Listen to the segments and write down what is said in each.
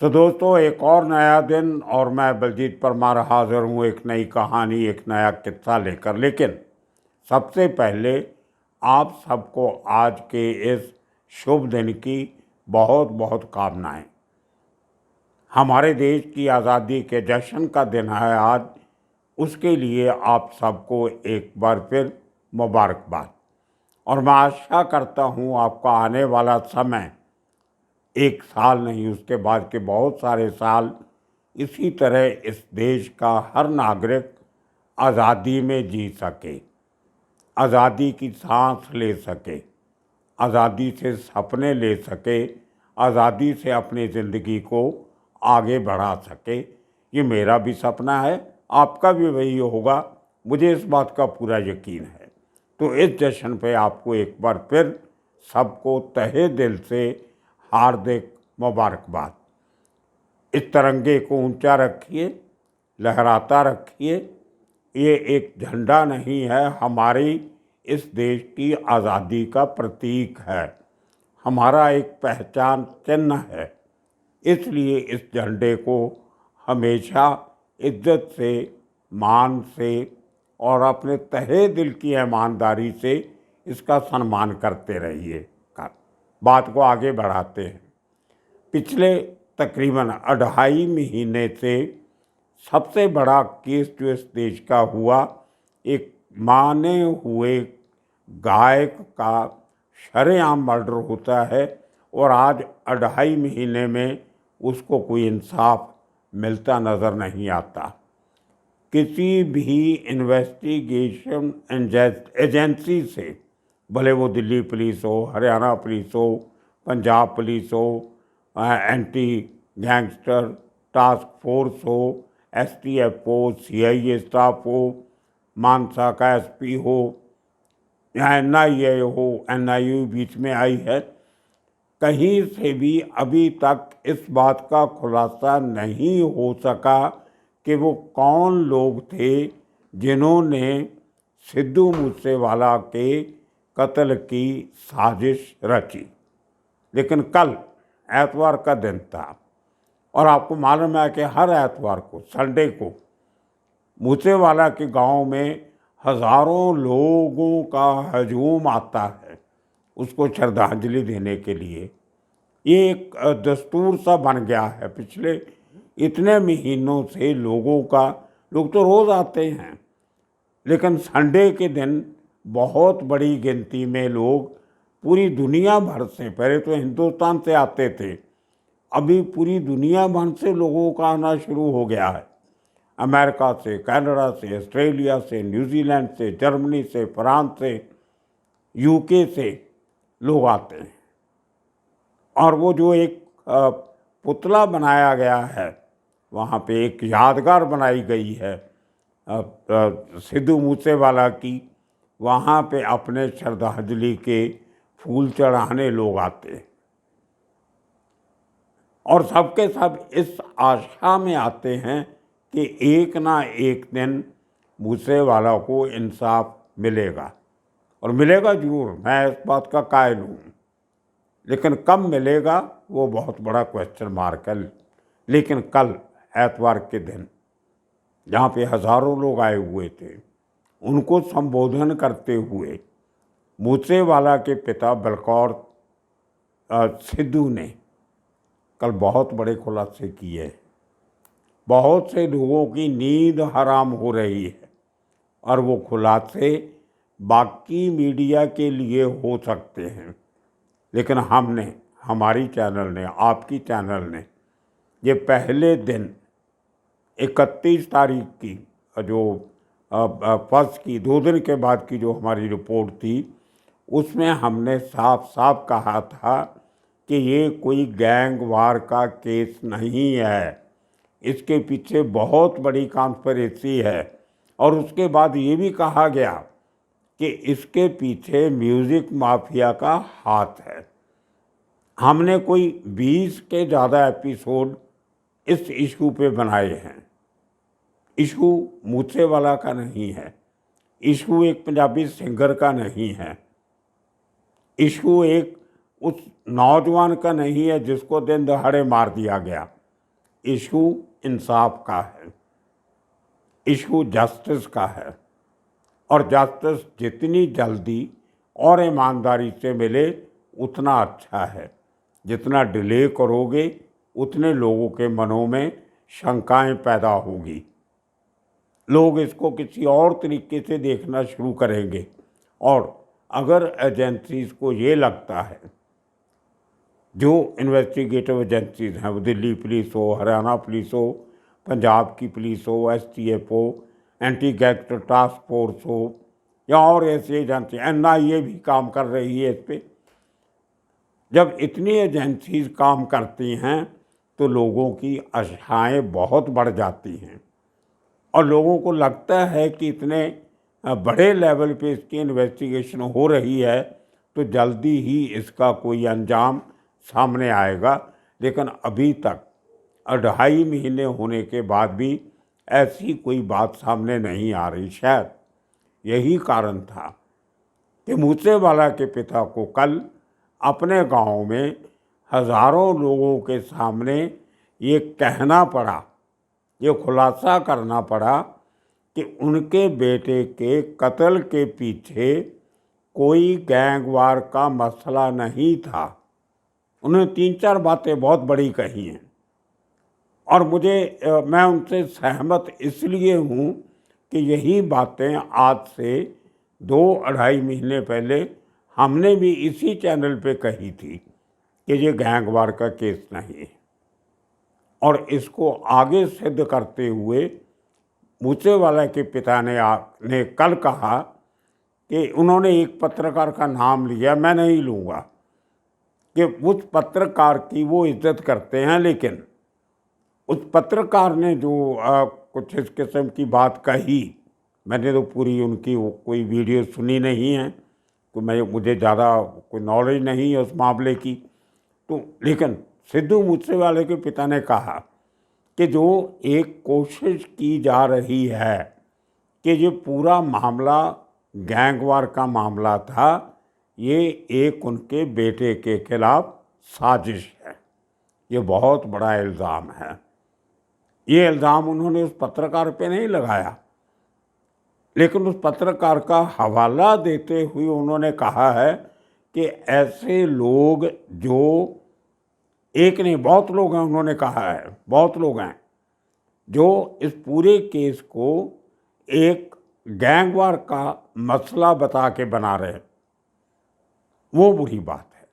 तो दोस्तों, एक और नया दिन और मैं बलजीत परमार हाजिर हूँ एक नई कहानी, एक नया किस्सा लेकर। लेकिन सबसे पहले आप सबको आज के इस शुभ दिन की बहुत बहुत कामनाएं। हमारे देश की आज़ादी के जश्न का दिन है आज। उसके लिए आप सबको एक बार फिर मुबारकबाद। और मैं आशा करता हूँ आपका आने वाला समय एक साल नहीं, उसके बाद के बहुत सारे साल इसी तरह इस देश का हर नागरिक आज़ादी में जी सके, आज़ादी की सांस ले सके, आज़ादी से सपने ले सके, आज़ादी से अपनी ज़िंदगी को आगे बढ़ा सके। ये मेरा भी सपना है, आपका भी वही होगा, मुझे इस बात का पूरा यकीन है। तो इस जश्न पे आपको एक बार फिर सबको तहे दिल से हार्दिक मुबारकबाद। इस तिरंगे को ऊंचा रखिए, लहराता रखिए। ये एक झंडा नहीं है, हमारी इस देश की आज़ादी का प्रतीक है, हमारा एक पहचान चिन्ह है। इसलिए इस झंडे को हमेशा इज्जत से, मान से और अपने तहे दिल की ईमानदारी से इसका सम्मान करते रहिए। बात को आगे बढ़ाते हैं। पिछले तकरीबन 2.5 महीने से सबसे बड़ा केस जो इस देश का हुआ, एक माने हुए गायक का शरेआम मर्डर होता है और आज 2.5 महीने में उसको कोई इंसाफ मिलता नज़र नहीं आता। किसी भी इन्वेस्टिगेशन एजेंसी से, भले वो दिल्ली पुलिस हो, हरियाणा पुलिस हो, पंजाब पुलिस हो, एंटी गैंगस्टर टास्क फोर्स हो, एसटीएफ हो, सीआईए स्टाफ हो, मानसा का एसपी हो या एनआईए हो, एनआईए बीच में आई है, कहीं से भी अभी तक इस बात का खुलासा नहीं हो सका कि वो कौन लोग थे जिन्होंने सिद्धू मूसेवाला के कत्ल की साजिश रची। लेकिन कल एतवार का दिन था और आपको मालूम है कि हर एतवार को, संडे को, मूसेवाला के गांव में हज़ारों लोगों का हजूम आता है उसको श्रद्धांजलि देने के लिए। ये एक दस्तूर सा बन गया है पिछले इतने महीनों से। लोग तो रोज़ आते हैं, लेकिन संडे के दिन बहुत बड़ी गिनती में लोग पूरी दुनिया भर से, पहले तो हिंदुस्तान से आते थे, अभी पूरी दुनिया भर से लोगों का आना शुरू हो गया है। अमेरिका से, कनाडा से, ऑस्ट्रेलिया से, न्यूजीलैंड से, जर्मनी से, फ्रांस से, यूके से लोग आते हैं। और वो जो एक पुतला बनाया गया है, वहाँ पे एक यादगार बनाई गई है सिद्धू मूसेवाला की, वहाँ पे अपने श्रद्धांजलि के फूल चढ़ाने लोग आते हैं। और सबके सब इस आशा में आते हैं कि एक ना एक दिन मूसेवाला को इंसाफ मिलेगा, और मिलेगा ज़रूर, मैं इस बात का कायल हूँ। लेकिन कब मिलेगा वो बहुत बड़ा क्वेश्चन मार्क है। लेकिन कल एतवार के दिन जहाँ पे हज़ारों लोग आए हुए थे, उनको संबोधन करते हुए मूसेवाला के पिता बलकौर सिद्धू ने कल बहुत बड़े खुलासे किए। बहुत से लोगों की नींद हराम हो रही है और वो खुलासे बाकी मीडिया के लिए हो सकते हैं, लेकिन हमने, हमारी चैनल ने, आपकी चैनल ने, ये पहले दिन 31 तारीख की जो फर्स्ट की 2 दिन के बाद की जो हमारी रिपोर्ट थी, उसमें हमने साफ साफ कहा था कि ये कोई गैंग वार का केस नहीं है, इसके पीछे बहुत बड़ी कॉन्स्पिरेसी है। और उसके बाद ये भी कहा गया कि इसके पीछे म्यूज़िक माफिया का हाथ है। हमने कोई 20 के ज़्यादा एपिसोड इस इशू पे बनाए हैं। इशू मूसेवाला का नहीं है, इशू एक पंजाबी सिंगर का नहीं है, इशू एक उस नौजवान का नहीं है जिसको दिन दहाड़े मार दिया गया। इशू इंसाफ का है, इशू जस्टिस का है, और जस्टिस जितनी जल्दी और ईमानदारी से मिले उतना अच्छा है। जितना डिले करोगे उतने लोगों के मनों में शंकाएं पैदा होगी, लोग इसको किसी और तरीके से देखना शुरू करेंगे। और अगर एजेंसीज को ये लगता है, जो इन्वेस्टिगेटिव एजेंसीज हैं, वो दिल्ली पुलिस हो, हरियाणा पुलिस हो, पंजाब की पुलिस हो, STF हो, एंटी गैंगस्टर टास्क फोर्स हो, या और ऐसी एजेंसी, NIA भी काम कर रही है इस पर। जब इतनी एजेंसीज काम करती हैं तो लोगों की आशाएं बहुत बढ़ जाती हैं, और लोगों को लगता है कि इतने बड़े लेवल पे इसकी इन्वेस्टिगेशन हो रही है तो जल्दी ही इसका कोई अंजाम सामने आएगा। लेकिन अभी तक 2.5 महीने होने के बाद भी ऐसी कोई बात सामने नहीं आ रही। शायद यही कारण था कि मूसेवाला के पिता को कल अपने गांव में हज़ारों लोगों के सामने ये कहना पड़ा, ये खुलासा करना पड़ा कि उनके बेटे के कत्ल के पीछे कोई गैंगवार का मसला नहीं था। उन्होंने 3-4 बातें बहुत बड़ी कही हैं, और मैं उनसे सहमत इसलिए हूँ कि यही बातें आज से 2-2.5 महीने पहले हमने भी इसी चैनल पे कही थी कि ये गैंगवार का केस नहीं है। और इसको आगे सिद्ध करते हुए मूसेवाला के पिता ने कल कहा कि उन्होंने एक पत्रकार का नाम लिया, मैं नहीं लूँगा, कि उस पत्रकार की वो इज्जत करते हैं, लेकिन उस पत्रकार ने जो कुछ इस किस्म की बात कही, मैंने तो पूरी उनकी कोई वीडियो सुनी नहीं है, तो मुझे ज़्यादा कोई नॉलेज नहीं है उस मामले की। तो लेकिन सिद्धू मूसेवाले के पिता ने कहा कि जो एक कोशिश की जा रही है कि ये पूरा मामला गैंगवार का मामला था, ये एक उनके बेटे के खिलाफ साजिश है। ये बहुत बड़ा इल्ज़ाम है। ये इल्ज़ाम उन्होंने उस पत्रकार पे नहीं लगाया, लेकिन उस पत्रकार का हवाला देते हुए उन्होंने कहा है कि ऐसे लोग, जो एक नहीं बहुत लोग हैं, उन्होंने कहा है बहुत लोग हैं जो इस पूरे केस को एक गैंगवार का मसला बता के बना रहे हैं, वो बुरी बात है।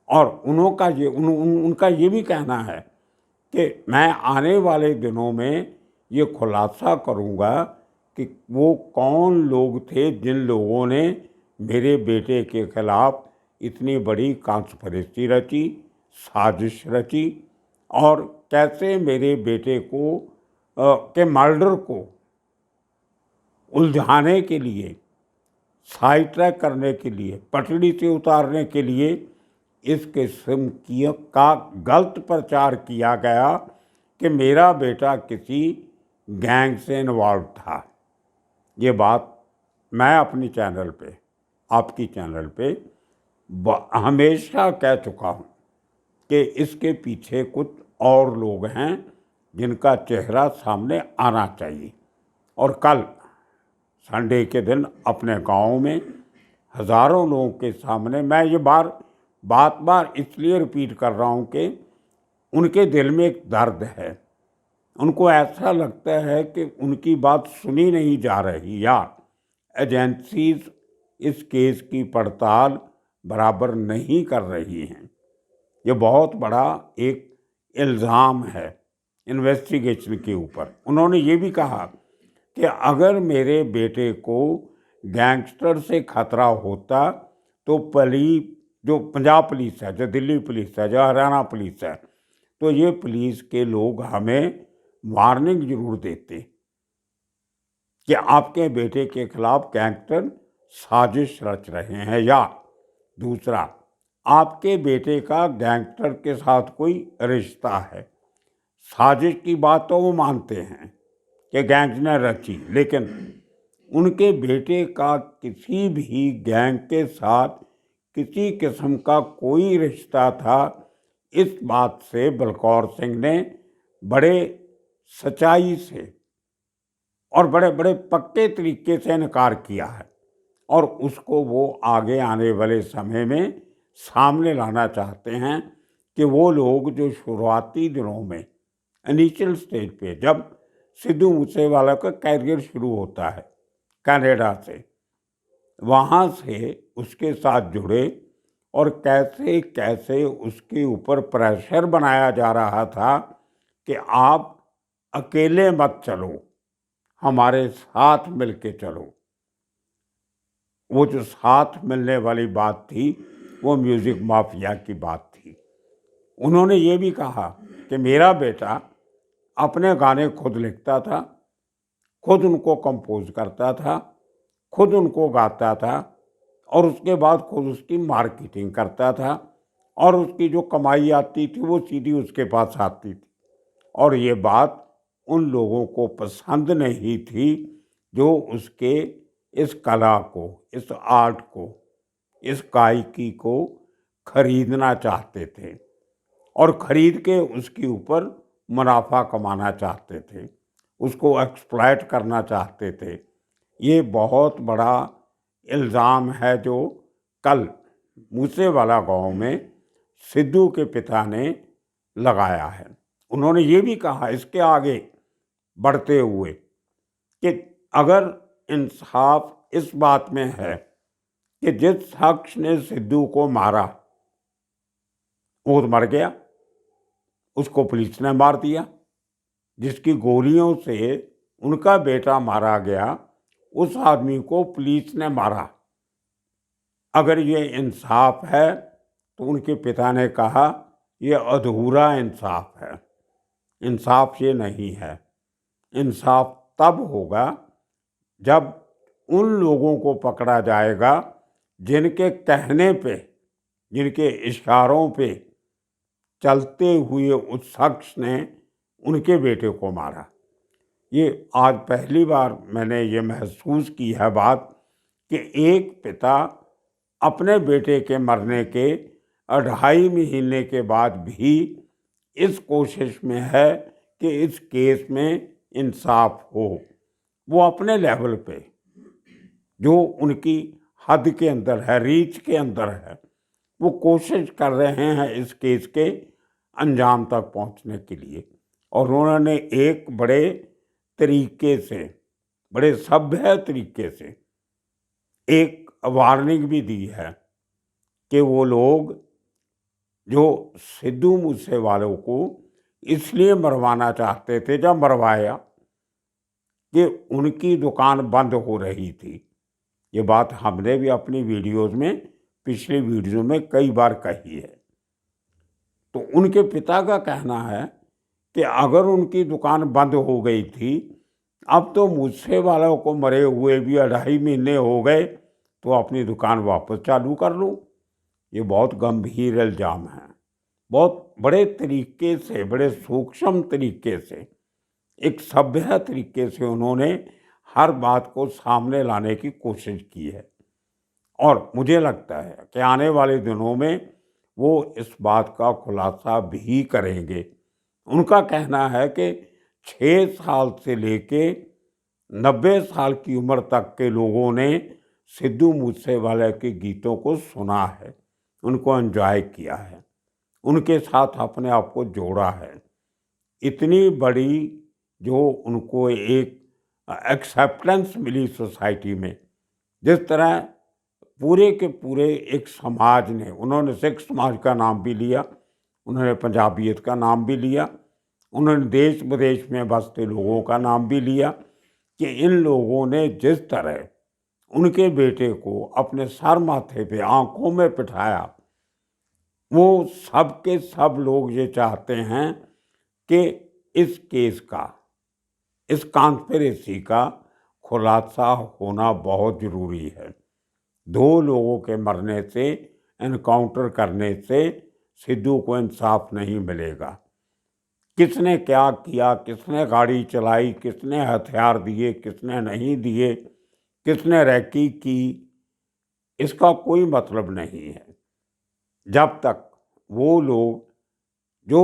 और उनका ये भी कहना है कि मैं आने वाले दिनों में ये खुलासा करूँगा कि वो कौन लोग थे जिन लोगों ने मेरे बेटे के खिलाफ इतनी बड़ी कॉन्स्पिरेसी रची, साजिश रची, और कैसे मेरे बेटे के मर्डर को उलझाने के लिए, साइड ट्रैक करने के लिए, पटड़ी से उतारने के लिए इस किस्म का गलत प्रचार किया गया कि मेरा बेटा किसी गैंग से इन्वॉल्व था। ये बात मैं अपनी चैनल पे, आपकी चैनल पे हमेशा कह चुका हूँ कि इसके पीछे कुछ और लोग हैं जिनका चेहरा सामने आना चाहिए। और कल संडे के दिन अपने गांव में हज़ारों लोगों के सामने मैं ये बार इसलिए रिपीट कर रहा हूँ कि उनके दिल में एक दर्द है। उनको ऐसा लगता है कि उनकी बात सुनी नहीं जा रही, या एजेंसीज इस केस की पड़ताल बराबर नहीं कर रही हैं। ये बहुत बड़ा एक इल्ज़ाम है इन्वेस्टिगेशन के ऊपर। उन्होंने ये भी कहा कि अगर मेरे बेटे को गैंगस्टर से खतरा होता तो जो पंजाब पुलिस है, जो दिल्ली पुलिस है, जो हरियाणा पुलिस है, तो ये पुलिस के लोग हमें वार्निंग जरूर देते कि आपके बेटे के खिलाफ गैंगस्टर साजिश रच रहे हैं, या दूसरा, आपके बेटे का गैंगस्टर के साथ कोई रिश्ता है। साजिश की बात तो वो मानते हैं कि गैंग ने रची, लेकिन उनके बेटे का किसी भी गैंग के साथ किसी किस्म का कोई रिश्ता था, इस बात से बलकौर सिंह ने बड़े सच्चाई से और बड़े बड़े पक्के तरीके से इनकार किया है और उसको वो आगे आने वाले समय में सामने लाना चाहते हैं कि वो लोग जो शुरुआती दिनों में इनिशियल स्टेज पे, जब सिद्धू मूसेवाला का कैरियर शुरू होता है कनाडा से, वहाँ से उसके साथ जुड़े और कैसे कैसे उसके ऊपर प्रेशर बनाया जा रहा था कि आप अकेले मत चलो, हमारे साथ मिलके चलो। वो जो साथ मिलने वाली बात थी वो म्यूज़िक माफिया की बात थी। उन्होंने ये भी कहा कि मेरा बेटा अपने गाने खुद लिखता था, खुद उनको कंपोज करता था, खुद उनको गाता था और उसके बाद खुद उसकी मार्केटिंग करता था और उसकी जो कमाई आती थी वो सीधी उसके पास आती थी। और ये बात उन लोगों को पसंद नहीं थी जो उसके इस कला को, इस आर्ट को, इस गायकी को खरीदना चाहते थे और खरीद के उसके ऊपर मुनाफा कमाना चाहते थे, उसको एक्सप्लॉइट करना चाहते थे। ये बहुत बड़ा इल्ज़ाम है जो कल मूसेवाला गांव में सिद्धू के पिता ने लगाया है। उन्होंने ये भी कहा इसके आगे बढ़ते हुए कि अगर इंसाफ इस बात में है कि जिस शख्स ने सिद्धू को मारा वो मर गया, उसको पुलिस ने मार दिया, जिसकी गोलियों से उनका बेटा मारा गया उस आदमी को पुलिस ने मारा, अगर ये इंसाफ है तो उनके पिता ने कहा ये अधूरा इंसाफ है, इंसाफ ये नहीं है। इंसाफ तब होगा जब उन लोगों को पकड़ा जाएगा जिनके कहने पे, जिनके इशारों पे चलते हुए उस शख्स ने उनके बेटे को मारा। ये आज पहली बार मैंने ये महसूस की है बात कि एक पिता अपने बेटे के मरने के 2.5 महीने के बाद भी इस कोशिश में है कि इस केस में इंसाफ हो। वो अपने लेवल पे जो उनकी हद के अंदर है, रीच के अंदर है, वो कोशिश कर रहे हैं इस केस के अंजाम तक पहुंचने के लिए। और उन्होंने एक बड़े तरीके से, बड़े सभ्य तरीके से एक वार्निंग भी दी है कि वो लोग जो सिद्धू मूसेवालों को इसलिए मरवाना चाहते थे, जब मरवाया कि उनकी दुकान बंद हो रही थी। ये बात हमने भी अपनी वीडियोज़ में, पिछली वीडियो में कई बार कही है। तो उनके पिता का कहना है कि अगर उनकी दुकान बंद हो गई थी, अब तो मूसेवालों को मरे हुए भी 2.5 महीने हो गए, तो अपनी दुकान वापस चालू कर लो। ये बहुत गंभीर इल्ज़ाम है। बहुत बड़े तरीके से, बड़े सूक्ष्म तरीके से, एक सभ्य तरीके से उन्होंने हर बात को सामने लाने की कोशिश की है और मुझे लगता है कि आने वाले दिनों में वो इस बात का खुलासा भी करेंगे। उनका कहना है कि 6 साल से लेके 90 साल की उम्र तक के लोगों ने सिद्धू मूसेवाला के गीतों को सुना है, उनको एंजॉय किया है, उनके साथ अपने आप को जोड़ा है। इतनी बड़ी जो उनको एक एक्सेप्टेंस मिली सोसाइटी में, जिस तरह पूरे के पूरे एक समाज ने, उन्होंने सिख समाज का नाम भी लिया, उन्होंने पंजाबियत का नाम भी लिया, उन्होंने देश विदेश में बसते लोगों का नाम भी लिया कि इन लोगों ने जिस तरह उनके बेटे को अपने सर माथे पे, आंखों में बिठाया, वो सब के सब लोग ये चाहते हैं कि इस केस का, इस कॉन्स्पिरेसी का खुलासा होना बहुत ज़रूरी है। 2 लोगों के मरने से, एनकाउंटर करने से सिद्धू को इंसाफ नहीं मिलेगा। किसने क्या किया, किसने गाड़ी चलाई, किसने हथियार दिए, किसने नहीं दिए, किसने रैकी की, इसका कोई मतलब नहीं है जब तक वो लोग जो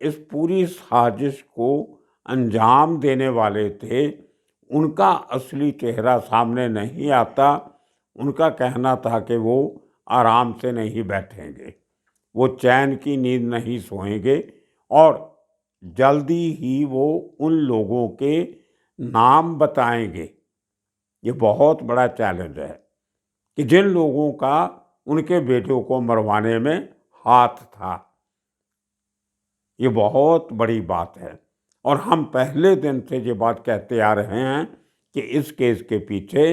इस पूरी साजिश को अंजाम देने वाले थे, उनका असली चेहरा सामने नहीं आता। उनका कहना था कि वो आराम से नहीं बैठेंगे, वो चैन की नींद नहीं सोएंगे और जल्दी ही वो उन लोगों के नाम बताएंगे। ये बहुत बड़ा चैलेंज है कि जिन लोगों का उनके बेटों को मरवाने में हाथ था। ये बहुत बड़ी बात है और हम पहले दिन से ये बात कहते आ रहे हैं कि इस केस के पीछे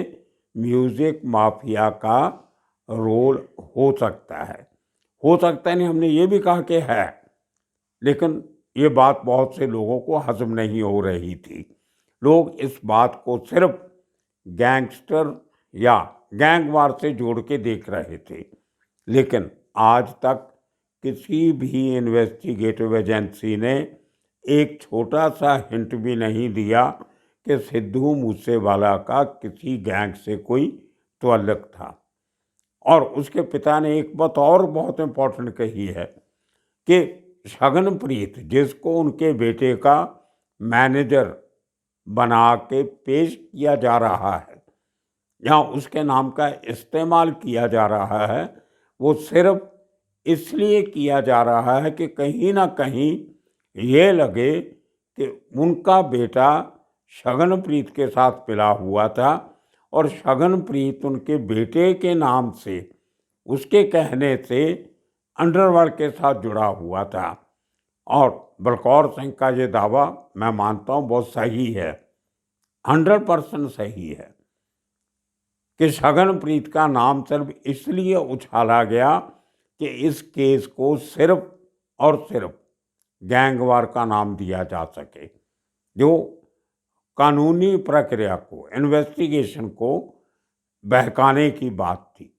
म्यूज़िक माफिया का रोल हो सकता है। हो सकता है नहीं, हमने ये भी कहा कि है, लेकिन ये बात बहुत से लोगों को हजम नहीं हो रही थी। लोग इस बात को सिर्फ गैंगस्टर या गैंगवार से जोड़ के देख रहे थे, लेकिन आज तक किसी भी इन्वेस्टिगेटिव एजेंसी ने एक छोटा सा हिंट भी नहीं दिया कि सिद्धू मूसेवाला का किसी गैंग से कोई ताल्लुक था। और उसके पिता ने एक बात और बहुत इम्पोर्टेंट कही है कि शगनप्रीत, जिसको उनके बेटे का मैनेजर बना के पेश किया जा रहा है या उसके नाम का इस्तेमाल किया जा रहा है, वो सिर्फ इसलिए किया जा रहा है कि कहीं ना कहीं ये लगे कि उनका बेटा शगनप्रीत के साथ मिला हुआ था और शगनप्रीत उनके बेटे के नाम से, उसके कहने से अंडरवर्ल्ड के साथ जुड़ा हुआ था। और बलकौर सिंह का ये दावा मैं मानता हूँ बहुत सही है, 100% सही है कि शगनप्रीत का नाम सिर्फ इसलिए उछाला गया कि इस केस को सिर्फ और सिर्फ गैंगवार का नाम दिया जा सके, जो कानूनी प्रक्रिया को, इन्वेस्टिगेशन को बहकाने की बात थी,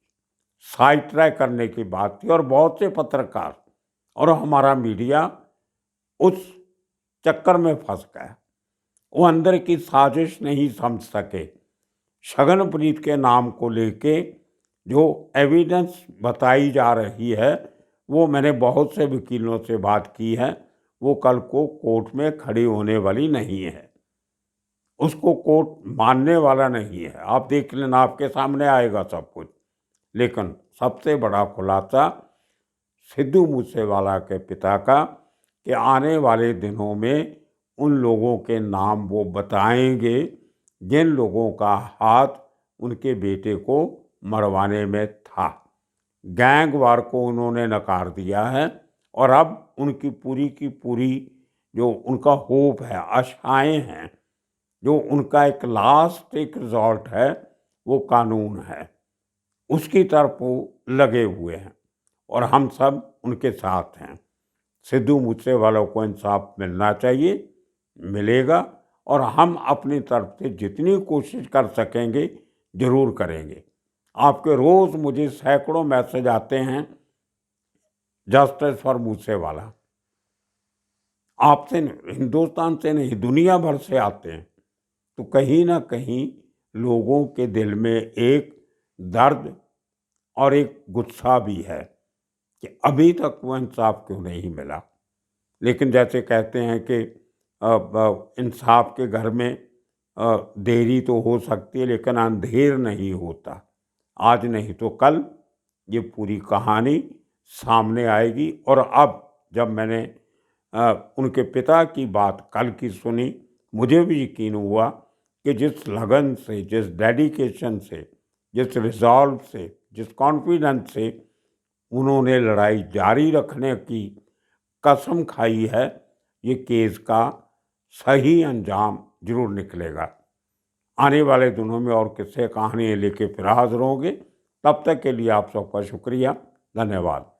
साइड ट्रैक करने की बात थी। और बहुत से पत्रकार और हमारा मीडिया उस चक्कर में फंस गया, वो अंदर की साजिश नहीं समझ सके। शगनप्रीत के नाम को लेके जो एविडेंस बताई जा रही है, वो मैंने बहुत से वकीलों से बात की है, वो कल को कोर्ट में खड़ी होने वाली नहीं है, उसको कोर्ट मानने वाला नहीं है। आप देख लेना, आपके सामने आएगा सब कुछ। लेकिन सबसे बड़ा खुलासा सिद्धू मूसेवाला के पिता का कि आने वाले दिनों में उन लोगों के नाम वो बताएंगे जिन लोगों का हाथ उनके बेटे को मरवाने में था। गैंगवार को उन्होंने नकार दिया है और अब उनकी पूरी की पूरी जो उनका होप है, आशाएं हैं, जो उनका एक लास्ट एक रिजॉल्ट है, वो कानून है, उसकी तरफ वो लगे हुए हैं और हम सब उनके साथ हैं। सिद्धू मूसेवाला को इंसाफ मिलना चाहिए, मिलेगा, और हम अपनी तरफ से जितनी कोशिश कर सकेंगे ज़रूर करेंगे। आपके रोज़ मुझे सैकड़ों मैसेज आते हैं जस्टिस फॉर मूसेवाला, आपसे हिंदुस्तान से नहीं दुनिया भर से आते हैं। तो कहीं ना कहीं लोगों के दिल में एक दर्द और एक गुस्सा भी है कि अभी तक वो इंसाफ क्यों नहीं मिला। लेकिन जैसे कहते हैं कि इंसाफ के घर में देरी तो हो सकती है लेकिन अंधेर नहीं होता। आज नहीं तो कल ये पूरी कहानी सामने आएगी। और अब जब मैंने उनके पिता की बात कल की सुनी, मुझे भी यकीन हुआ कि जिस लगन से, जिस डेडिकेशन से, जिस रिजॉल्व से, जिस कॉन्फिडेंस से उन्होंने लड़ाई जारी रखने की कसम खाई है, ये केस का सही अंजाम जरूर निकलेगा। आने वाले दिनों में और किस्से कहानियाँ लेके फिर हाजिर होंगे। तब तक के लिए आप सबका शुक्रिया, धन्यवाद।